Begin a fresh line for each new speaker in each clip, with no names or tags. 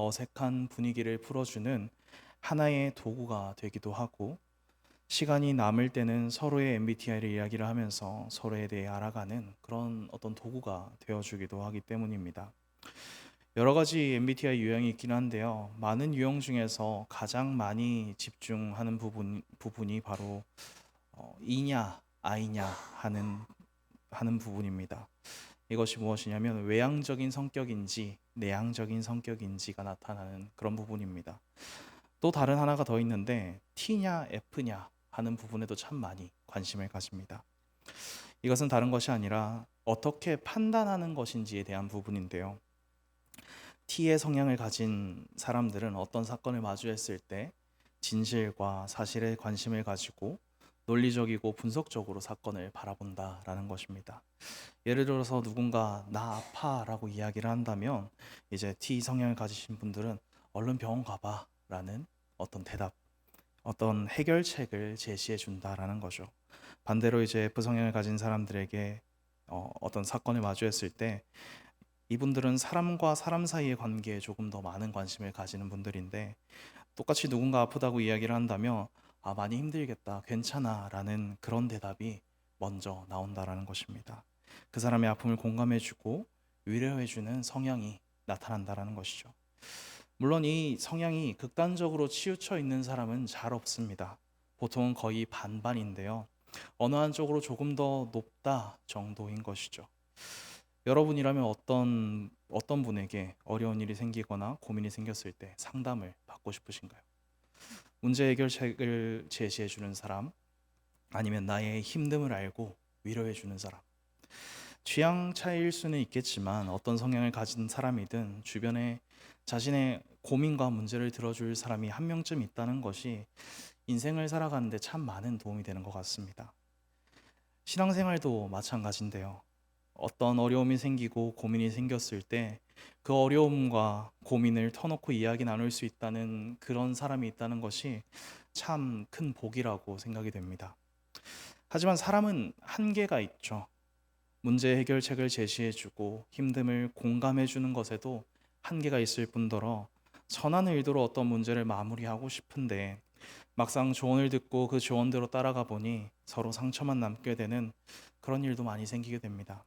어색한 분위기를 풀어주는 하나의 도구가 되기도 하고, 시간이 남을 때는 서로의 MBTI를 이야기를 하면서 서로에 대해 알아가는 그런 어떤 도구가 되어주기도 하기 때문입니다. 여러 가지 MBTI 유형이 있긴 한데요. 많은 유형 중에서 가장 많이 집중하는 부분이 바로 E냐, I냐 하는 부분입니다. 이것이 무엇이냐면 외향적인 성격인지 내향적인 성격인지가 나타나는 그런 부분입니다. 또 다른 하나가 더 있는데 T냐 F냐 하는 부분에도 참 많이 관심을 가집니다. 이것은 다른 것이 아니라 어떻게 판단하는 것인지에 대한 부분인데요. T의 성향을 가진 사람들은 어떤 사건을 마주했을 때 진실과 사실에 관심을 가지고 논리적이고 분석적으로 사건을 바라본다라는 것입니다. 예를 들어서 누군가 나 아파라고 이야기를 한다면 이제 T 성향을 가지신 분들은 얼른 병원 가봐라는 어떤 대답, 어떤 해결책을 제시해 준다라는 거죠. 반대로 이제 F 성향을 가진 사람들에게 어떤 사건을 마주했을 때 이분들은 사람과 사람 사이의 관계에 조금 더 많은 관심을 가지는 분들인데, 똑같이 누군가 아프다고 이야기를 한다면 많이 힘들겠다, 괜찮아 라는 그런 대답이 먼저 나온다라는 것입니다. 그 사람의 아픔을 공감해주고 위로해주는 성향이 나타난다라는 것이죠. 물론 이 성향이 극단적으로 치우쳐 있는 사람은 잘 없습니다. 보통은 거의 반반인데요. 어느 한쪽으로 조금 더 높다 정도인 것이죠. 여러분이라면 어떤 분에게 어려운 일이 생기거나 고민이 생겼을 때 상담을 받고 싶으신가요? 문제 해결책을 제시해 주는 사람, 아니면 나의 힘듦을 알고 위로해 주는 사람. 취향 차이일 수는 있겠지만 어떤 성향을 가진 사람이든 주변에 자신의 고민과 문제를 들어줄 사람이 한 명쯤 있다는 것이 인생을 살아가는데 참 많은 도움이 되는 것 같습니다. 신앙생활도 마찬가지인데요. 어떤 어려움이 생기고 고민이 생겼을 때 그 어려움과 고민을 터놓고 이야기 나눌 수 있다는 그런 사람이 있다는 것이 참 큰 복이라고 생각이 됩니다. 하지만 사람은 한계가 있죠. 문제 해결책을 제시해주고 힘듦을 공감해주는 것에도 한계가 있을 뿐더러 선한 의도로 어떤 문제를 마무리하고 싶은데 막상 조언을 듣고 그 조언대로 따라가 보니 서로 상처만 남게 되는 그런 일도 많이 생기게 됩니다.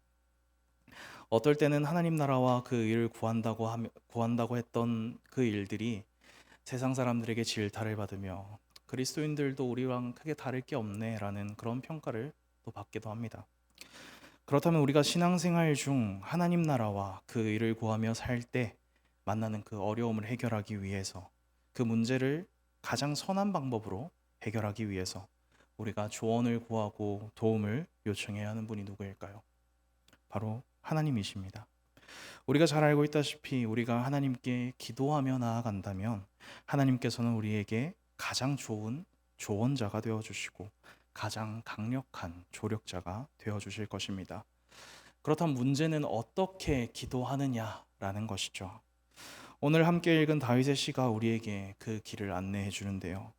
어떨 때는 하나님 나라와 그 의를 구한다고 했던 그 일들이 세상 사람들에게 질타를 받으며 그리스도인들도 우리랑 크게 다를 게 없네라는 그런 평가를 또 받기도 합니다. 그렇다면 우리가 신앙생활 중 하나님 나라와 그 의를 구하며 살 때 만나는 그 어려움을 해결하기 위해서, 그 문제를 가장 선한 방법으로 해결하기 위해서 우리가 조언을 구하고 도움을 요청해야 하는 분이 누구일까요? 바로 하나님이십니다. 우리가 잘 알고 있다시피 우리가 하나님께 기도하며 나아간다면 하나님께서는 우리에게 가장 좋은 조언자가 되어 주시고 가장 강력한 조력자가 되어 주실 것입니다. 그렇다면 문제는 어떻게 기도하느냐라는 것이죠. 오늘 함께 읽은 다윗의 시가 우리에게 그 길을 안내해 주는데요.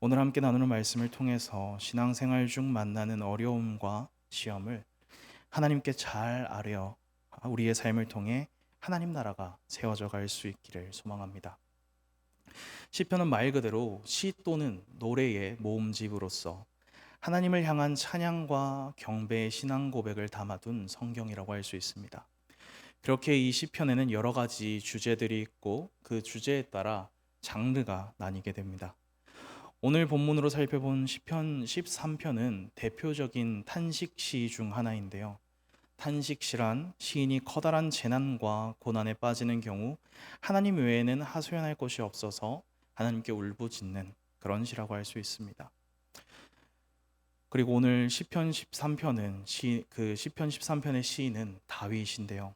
오늘 함께 나누는 말씀을 통해서 신앙생활 중 만나는 어려움과 시험을 하나님께 잘 아뢰어 우리의 삶을 통해 하나님 나라가 세워져 갈 수 있기를 소망합니다. 시편은 말 그대로 시 또는 노래의 모음집으로서 하나님을 향한 찬양과 경배의 신앙 고백을 담아둔 성경이라고 할 수 있습니다. 그렇게 이 시편에는 여러 가지 주제들이 있고 그 주제에 따라 장르가 나뉘게 됩니다. 오늘 본문으로 살펴본 시편 13편은 대표적인 탄식시 중 하나인데요. 탄식시란 시인이 커다란 재난과 고난에 빠지는 경우 하나님 외에는 하소연할 것이 없어서 하나님께 울부짖는 그런 시라고 할 수 있습니다. 그리고 오늘 시편 13편은 시편 13편의 시인은 다윗인데요.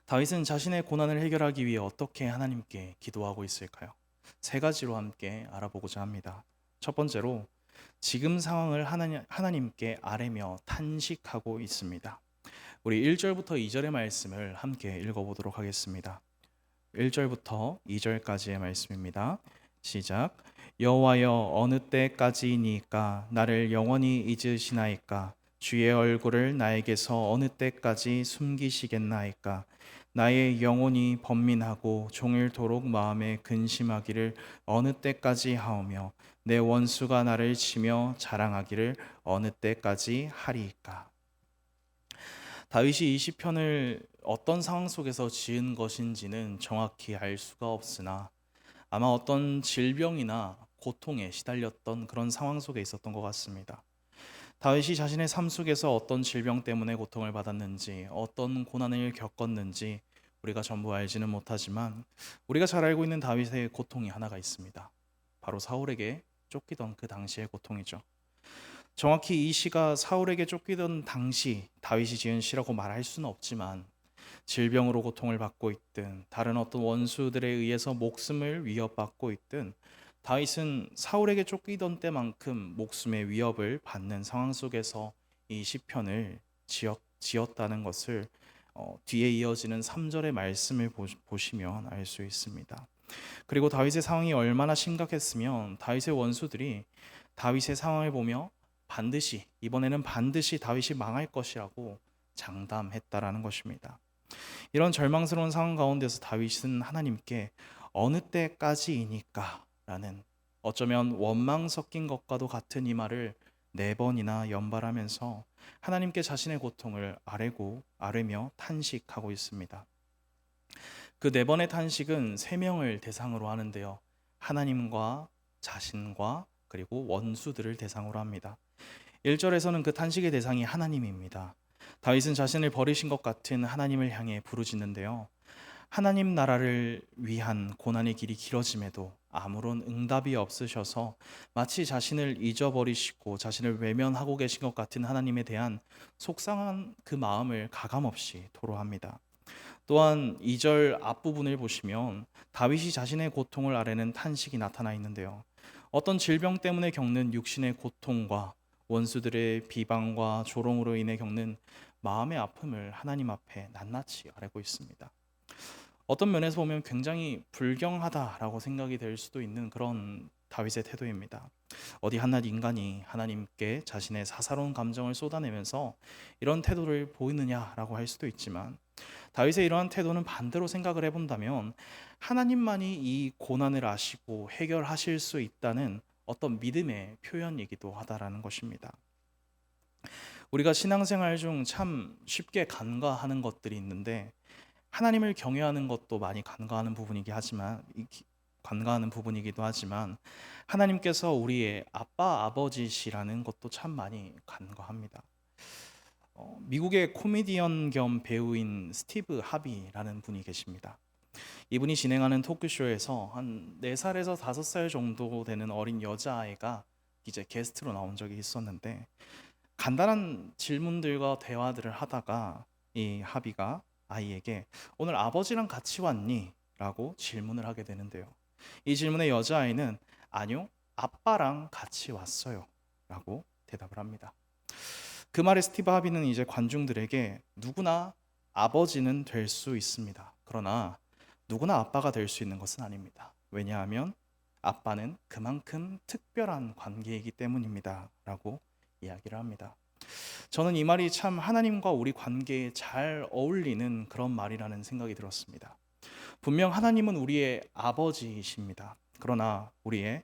다윗은 자신의 고난을 해결하기 위해 어떻게 하나님께 기도하고 있을까요? 세 가지로 함께 알아보고자 합니다. 첫 번째로 지금 상황을 하나님께 아뢰며 탄식하고 있습니다. 우리 1절부터 2절의 말씀을 함께 읽어보도록 하겠습니다. 1절부터 2절까지의 말씀입니다. 시작. 여호와여, 어느 때까지이니까 나를 영원히 잊으시나이까? 주의 얼굴을 나에게서 어느 때까지 숨기시겠나이까? 나의 영혼이 번민하고 종일토록 마음에 근심하기를 어느 때까지 하오며 내 원수가 나를 치며 자랑하기를 어느 때까지 하리이까. 다윗이 이 시편을 어떤 상황 속에서 지은 것인지는 정확히 알 수가 없으나 아마 어떤 질병이나 고통에 시달렸던 그런 상황 속에 있었던 것 같습니다. 다윗이 자신의 삶 속에서 어떤 질병 때문에 고통을 받았는지, 어떤 고난을 겪었는지 우리가 전부 알지는 못하지만 우리가 잘 알고 있는 다윗의 고통이 하나가 있습니다. 바로 사울에게 쫓기던 그 당시의 고통이죠. 정확히 이 시가 사울에게 쫓기던 당시 다윗이 지은 시라고 말할 수는 없지만 질병으로 고통을 받고 있든 다른 어떤 원수들에 의해서 목숨을 위협받고 있든 다윗은 사울에게 쫓기던 때만큼 목숨의 위협을 받는 상황 속에서 이 시편을 지었다는 것을 뒤에 이어지는 3절의 말씀을 보시면 알 수 있습니다. 그리고 다윗의 상황이 얼마나 심각했으면 다윗의 원수들이 다윗의 상황을 보며 이번에는 반드시 다윗이 망할 것이라고 장담했다라는 것입니다. 이런 절망스러운 상황 가운데서 다윗은 하나님께 어느 때까지이니까 라는 어쩌면 원망 섞인 것과도 같은 이 말을 4번이나 연발하면서 하나님께 자신의 고통을 아뢰며 탄식하고 있습니다. 그 4번의 탄식은 3명을 대상으로 하는데요. 하나님과 자신과 그리고 원수들을 대상으로 합니다. 1절에서는 그 탄식의 대상이 하나님입니다. 다윗은 자신을 버리신 것 같은 하나님을 향해 부르짖는데요. 하나님 나라를 위한 고난의 길이 길어짐에도 아무런 응답이 없으셔서 마치 자신을 잊어버리시고 자신을 외면하고 계신 것 같은 하나님에 대한 속상한 그 마음을 가감없이 토로합니다. 또한 2절 앞부분을 보시면 다윗이 자신의 고통을 아뢰는 탄식이 나타나 있는데요. 어떤 질병 때문에 겪는 육신의 고통과 원수들의 비방과 조롱으로 인해 겪는 마음의 아픔을 하나님 앞에 낱낱이 아뢰고 있습니다. 어떤 면에서 보면 굉장히 불경하다라고 생각이 될 수도 있는 그런 다윗의 태도입니다. 어디 한낱 인간이 하나님께 자신의 사사로운 감정을 쏟아내면서 이런 태도를 보이느냐라고 할 수도 있지만 다윗의 이러한 태도는 반대로 생각을 해본다면 하나님만이 이 고난을 아시고 해결하실 수 있다는 어떤 믿음의 표현이기도 하다라는 것입니다. 우리가 신앙생활 중 참 쉽게 간과하는 것들이 있는데 하나님을 경외하는 것도 많이 간과하는 부분이기도 하지만 하나님께서 우리의 아빠 아버지시라는 것도 참 많이 간과합니다. 미국의 코미디언 겸 배우인 스티브 하비라는 분이 계십니다. 이분이 진행하는 토크쇼에서 한 4살에서 5살 정도 되는 어린 여자아이가 이제 게스트로 나온 적이 있었는데 간단한 질문들과 대화들을 하다가 이 하비가 아이에게 오늘 아버지랑 같이 왔니? 라고 질문을 하게 되는데요. 이 질문에 여자아이는 아니요, 아빠랑 같이 왔어요 라고 대답을 합니다. 그 말에 스티브 하비는 이제 관중들에게 누구나 아버지는 될 수 있습니다. 그러나 누구나 아빠가 될 수 있는 것은 아닙니다. 왜냐하면 아빠는 그만큼 특별한 관계이기 때문입니다 라고 이야기를 합니다. 저는 이 말이 참 하나님과 우리 관계에 잘 어울리는 그런 말이라는 생각이 들었습니다. 분명 하나님은 우리의 아버지이십니다. 그러나 우리의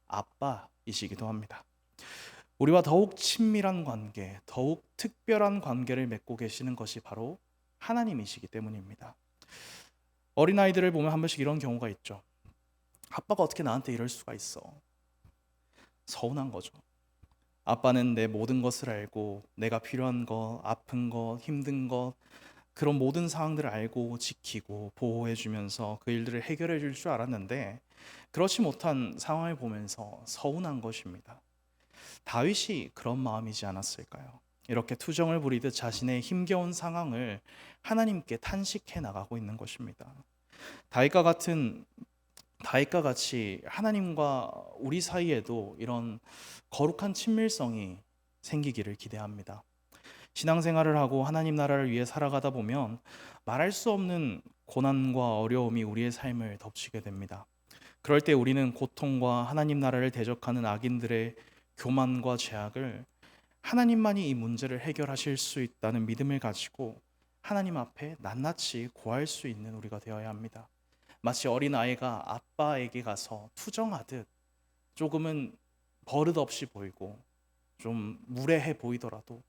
아빠이시기도 합니다. 우리와 더욱 친밀한 관계, 더욱 특별한 관계를 맺고 계시는 것이 바로 하나님이시기 때문입니다. 어린아이들을 보면 한 번씩 이런 경우가 있죠. 아빠가 어떻게 나한테 이럴 수가 있어? 서운한 거죠. 아빠는 내 모든 것을 알고 내가 필요한 것, 아픈 것, 힘든 것 그런 모든 상황들을 알고 지키고 보호해 주면서 그 일들을 해결해 줄 줄 알았는데 그렇지 못한 상황을 보면서 서운한 것입니다. 다윗이 그런 마음이지 않았을까요? 이렇게 투정을 부리듯 자신의 힘겨운 상황을 하나님께 탄식해 나가고 있는 것입니다. 다윗과 같이 하나님과 우리 사이에도 이런 거룩한 친밀성이 생기기를 기대합니다. 신앙생활을 하고 하나님 나라를 위해 살아가다 보면 말할 수 없는 고난과 어려움이 우리의 삶을 덮치게 됩니다. 그럴 때 우리는 고통과 하나님 나라를 대적하는 악인들의 교만과 죄악을 하나님만이 이 문제를 해결하실 수 있다는 믿음을 가지고 하나님 앞에 낱낱이 고할 수 있는 우리가 되어야 합니다. 마치 어린아이가 아빠에게 가서 투정하듯 조금은 버릇없이 보이고 좀 무례해 보이더라도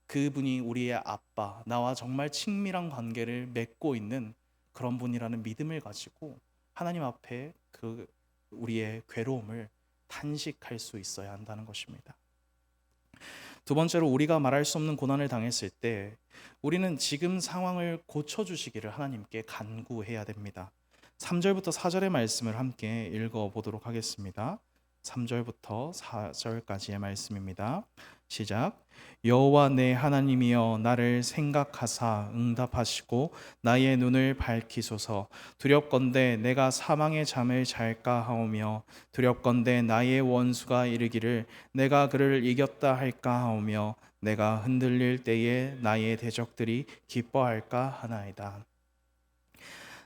그분이 우리의 아빠, 나와 정말 친밀한 관계를 맺고 있는 그런 분이라는 믿음을 가지고 하나님 앞에 그 우리의 괴로움을 탄식할 수 있어야 한다는 것입니다. 두 번째로, 우리가 말할 수 없는 고난을 당했을 때 우리는 지금 상황을 고쳐주시기를 하나님께 간구해야 됩니다. 3절부터 4절의 말씀을 함께 읽어보도록 하겠습니다. 3절부터 4절까지의 말씀입니다. 시작. 여호와 내 하나님이여, 나를 생각하사 응답하시고 나의 눈을 밝히소서. 두렵건대 내가 사망의 잠을 잘까 하오며, 두렵건대 나의 원수가 이르기를 내가 그를 이겼다 할까 하오며, 내가 흔들릴 때에 나의 대적들이 기뻐할까 하나이다.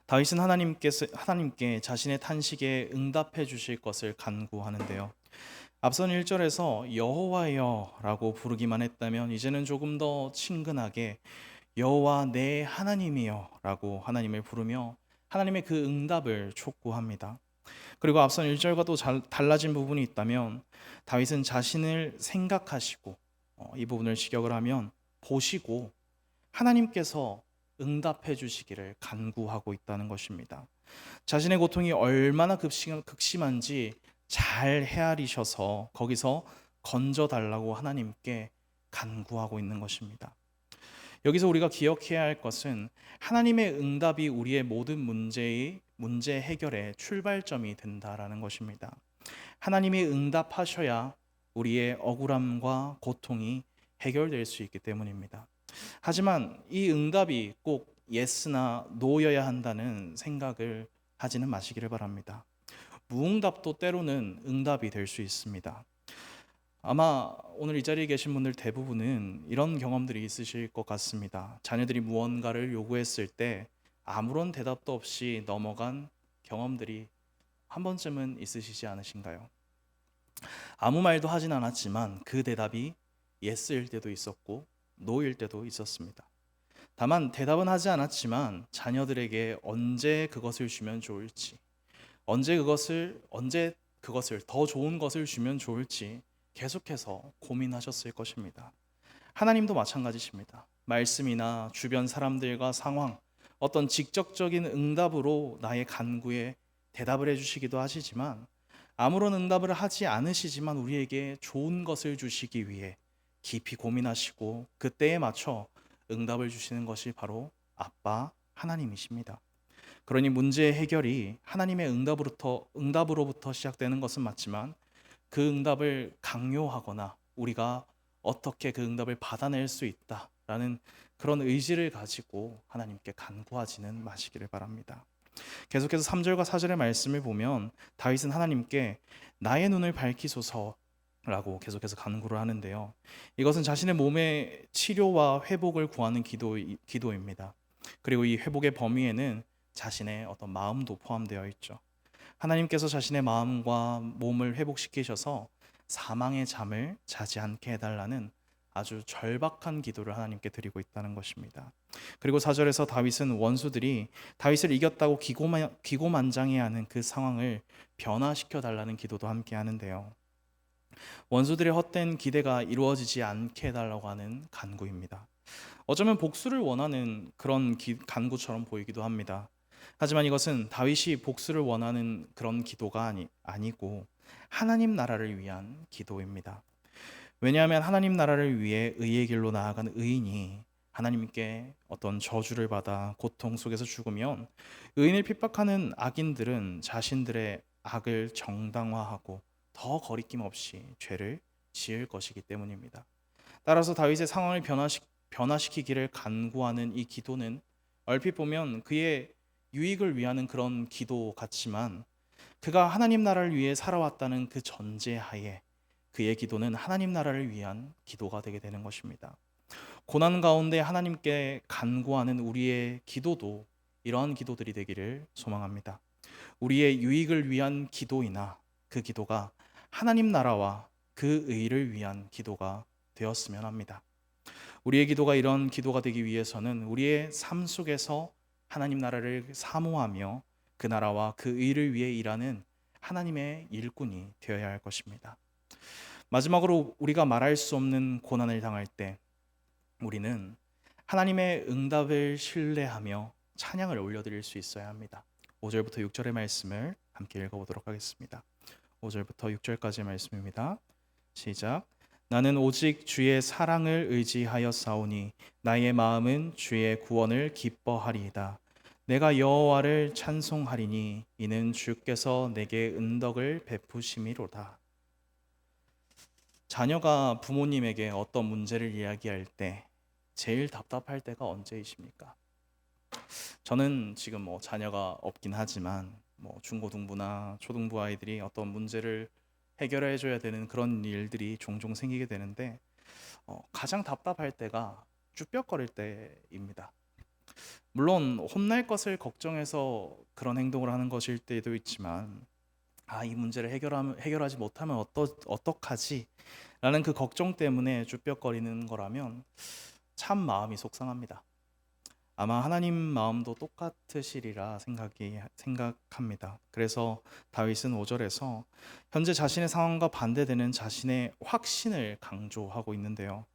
다윗은 하나님께 자신의 탄식에 응답해 주실 것을 간구하는데요. 앞선 1절에서 여호와여라고 부르기만 했다면 이제는 조금 더 친근하게 여호와 내 하나님이여라고 하나님을 부르며 하나님의 그 응답을 촉구합니다. 그리고 앞선 1절과 또 달라진 부분이 있다면 다윗은 자신을 생각하시고, 이 부분을 직역을 하면 보시고 하나님께서 응답해 주시기를 간구하고 있다는 것입니다. 자신의 고통이 얼마나 극심한지 잘 헤아리셔서 거기서 건져달라고 하나님께 간구하고 있는 것입니다. 여기서 우리가 기억해야 할 것은 하나님의 응답이 우리의 모든 문제 해결의 출발점이 된다라는 것입니다. 하나님이 응답하셔야 우리의 억울함과 고통이 해결될 수 있기 때문입니다. 하지만 이 응답이 꼭 예스나 노여야 한다는 생각을 하지는 마시기를 바랍니다. 무응답도 때로는 응답이 될 수 있습니다. 아마 오늘 이 자리에 계신 분들 대부분은 이런 경험들이 있으실 것 같습니다. 자녀들이 무언가를 요구했을 때 아무런 대답도 없이 넘어간 경험들이 한 번쯤은 있으시지 않으신가요? 아무 말도 하진 않았지만 그 대답이 예스일 때도 있었고 노일 때도 있었습니다. 다만 대답은 하지 않았지만 자녀들에게 언제 그것을 주면 좋을지, 언제 그것을 더 좋은 것을 주면 좋을지 계속해서 고민하셨을 것입니다. 하나님도 마찬가지십니다. 말씀이나 주변 사람들과 상황, 어떤 직접적인 응답으로 나의 간구에 대답을 해주시기도 하시지만, 아무런 응답을 하지 않으시지만 우리에게 좋은 것을 주시기 위해 깊이 고민하시고 그때에 맞춰 응답을 주시는 것이 바로 아빠 하나님이십니다. 그러니 문제의 해결이 하나님의 응답으로부터 시작되는 것은 맞지만 그 응답을 강요하거나 우리가 어떻게 그 응답을 받아낼 수 있다라는 그런 의지를 가지고 하나님께 간구하지는 마시기를 바랍니다. 계속해서 3절과 4절의 말씀을 보면 다윗은 하나님께 나의 눈을 밝히소서라고 계속해서 간구를 하는데요. 이것은 자신의 몸의 치료와 회복을 구하는 기도입니다. 그리고 이 회복의 범위에는 자신의 어떤 마음도 포함되어 있죠. 하나님께서 자신의 마음과 몸을 회복시키셔서 사망의 잠을 자지 않게 해달라는 아주 절박한 기도를 하나님께 드리고 있다는 것입니다. 그리고 4절에서 다윗은 원수들이 다윗을 이겼다고 기고만장해하는 그 상황을 변화시켜 달라는 기도도 함께 하는데요. 원수들의 헛된 기대가 이루어지지 않게 해달라고 하는 간구입니다. 어쩌면 복수를 원하는 그런 간구처럼 보이기도 합니다. 하지만 이것은 다윗이 복수를 원하는 그런 기도가 아니고 하나님 나라를 위한 기도입니다. 왜냐하면 하나님 나라를 위해 의의 길로 나아간 의인이 하나님께 어떤 저주를 받아 고통 속에서 죽으면 의인을 핍박하는 악인들은 자신들의 악을 정당화하고 더 거리낌 없이 죄를 지을 것이기 때문입니다. 따라서 다윗의 상황을 변화시키기를 간구하는 이 기도는 얼핏 보면 그의 유익을 위하는 그런 기도 같지만, 그가 하나님 나라를 위해 살아왔다는 그 전제하에 그의 기도는 하나님 나라를 위한 기도가 되게 되는 것입니다. 고난 가운데 하나님께 간구하는 우리의 기도도 이러한 기도들이 되기를 소망합니다. 우리의 유익을 위한 기도이나 그 기도가 하나님 나라와 그 의를 위한 기도가 되었으면 합니다. 우리의 기도가 이런 기도가 되기 위해서는 우리의 삶 속에서 하나님 나라를 사모하며 그 나라와 그 의를 위해 일하는 하나님의 일꾼이 되어야 할 것입니다. 마지막으로 우리가 말할 수 없는 고난을 당할 때 우리는 하나님의 응답을 신뢰하며 찬양을 올려드릴 수 있어야 합니다. 5절부터 6절의 말씀을 함께 읽어보도록 하겠습니다. 5절부터 6절까지의 말씀입니다. 시작. 나는 오직 주의 사랑을 의지하여 싸우니 나의 마음은 주의 구원을 기뻐하리이다. 내가 여호와를 찬송하리니 이는 주께서 내게 은덕을 베푸심이로다. 자녀가 부모님에게 어떤 문제를 이야기할 때 제일 답답할 때가 언제이십니까? 저는 지금 자녀가 없긴 하지만 중고등부나 초등부 아이들이 어떤 문제를 해결해 줘야 되는 그런 일들이 종종 생기게 되는데 가장 답답할 때가 쭈뼛거릴 때입니다. 물론 혼날 것을 걱정해서 그런 행동을 하는 것일 때도 있지만 이 문제를 해결하지 못하면 어떡하지? 라는 그 걱정 때문에 쭈뼛거리는 거라면 참 마음이 속상합니다. 아마 하나님 마음도 똑같으시리라 생각합니다. 그래서 다윗은 5절에서 현재 자신의 상황과 반대되는 자신의 확신을 강조하고 있는데요.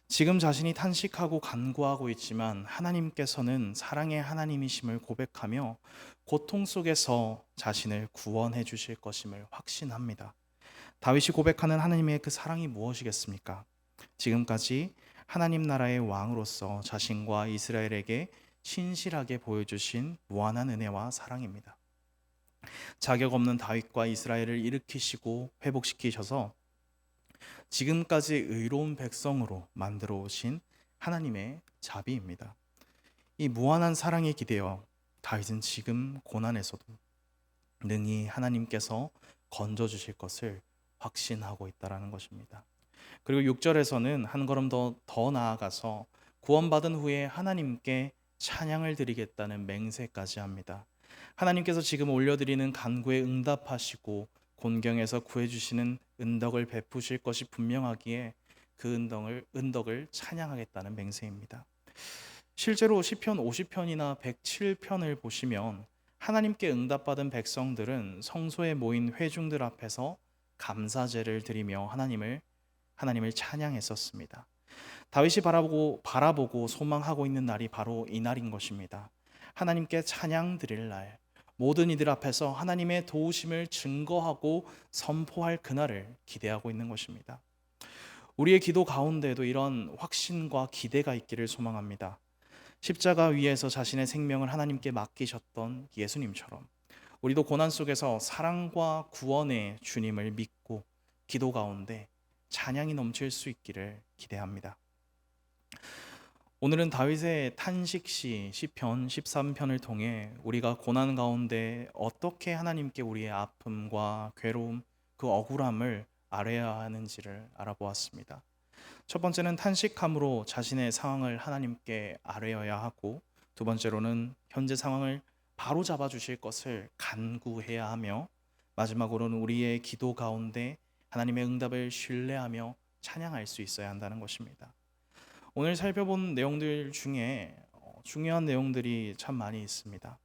지금 자신이 탄식하고 간구하고 있지만 하나님께서는 사랑의 하나님이심을 고백하며 고통 속에서 자신을 구원해 주실 것임을 확신합니다. 다윗이 고백하는 하나님의 그 사랑이 무엇이겠습니까? 지금까지 하나님 나라의 왕으로서 자신과 이스라엘에게 신실하게 보여주신 무한한 은혜와 사랑입니다. 자격 없는 다윗과 이스라엘을 일으키시고 회복시키셔서 지금까지 의로운 백성으로 만들어 오신 하나님의 자비입니다. 이 무한한 사랑에 기대어 다윗은 지금 고난에서도 능히 하나님께서 건져주실 것을 확신하고 있다는 것입니다. 그리고 6절에서는 한 걸음 더 나아가서 구원받은 후에 하나님께 찬양을 드리겠다는 맹세까지 합니다. 하나님께서 지금 올려드리는 간구에 응답하시고 곤경에서 구해주시는 은덕을 베푸실 것이 분명하기에 그 은덕을 찬양하겠다는 맹세입니다. 실제로 시편 50편이나 107편을 보시면 하나님께 응답받은 백성들은 성소에 모인 회중들 앞에서 감사제를 드리며 하나님을 찬양했었습니다. 다윗이 바라보고 소망하고 있는 날이 바로 이 날인 것입니다. 하나님께 찬양 드릴 날, 모든 이들 앞에서 하나님의 도우심을 증거하고 선포할 그날을 기대하고 있는 것입니다. 우리의 기도 가운데에도 이런 확신과 기대가 있기를 소망합니다. 십자가 위에서 자신의 생명을 하나님께 맡기셨던 예수님처럼 우리도 고난 속에서 사랑과 구원의 주님을 믿고 기도 가운데 찬양이 넘칠 수 있기를 기대합니다. 오늘은 다윗의 탄식시 시편 13편을 통해 우리가 고난 가운데 어떻게 하나님께 우리의 아픔과 괴로움, 그 억울함을 아뢰어야 하는지를 알아보았습니다. 첫 번째는 탄식함으로 자신의 상황을 하나님께 아뢰어야 하고, 두 번째로는 현재 상황을 바로 잡아 주실 것을 간구해야 하며, 마지막으로는 우리의 기도 가운데 하나님의 응답을 신뢰하며 찬양할 수 있어야 한다는 것입니다. 오늘 살펴본 내용들 중에 중요한 내용들이 참 많이 있습니다.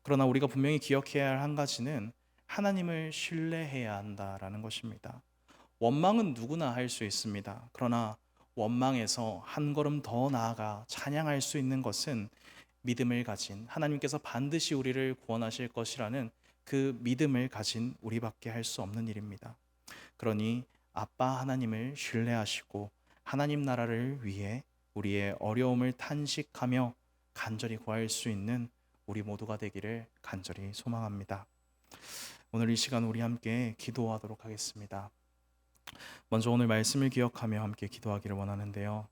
그러나 우리가 분명히 기억해야 할 한 가지는 하나님을 신뢰해야 한다라는 것입니다. 원망은 누구나 할 수 있습니다. 그러나 원망에서 한 걸음 더 나아가 찬양할 수 있는 것은 믿음을 가진, 하나님께서 반드시 우리를 구원하실 것이라는 그 믿음을 가진 우리밖에 할 수 없는 일입니다. 그러니 아빠 하나님을 신뢰하시고 하나님 나라를 위해 우리의 어려움을 탄식하며 간절히 구할 수 있는 우리 모두가 되기를 간절히 소망합니다. 오늘 이 시간 우리 함께 기도하도록 하겠습니다. 먼저 오늘 말씀을 기억하며 함께 기도하기를 원하는데요.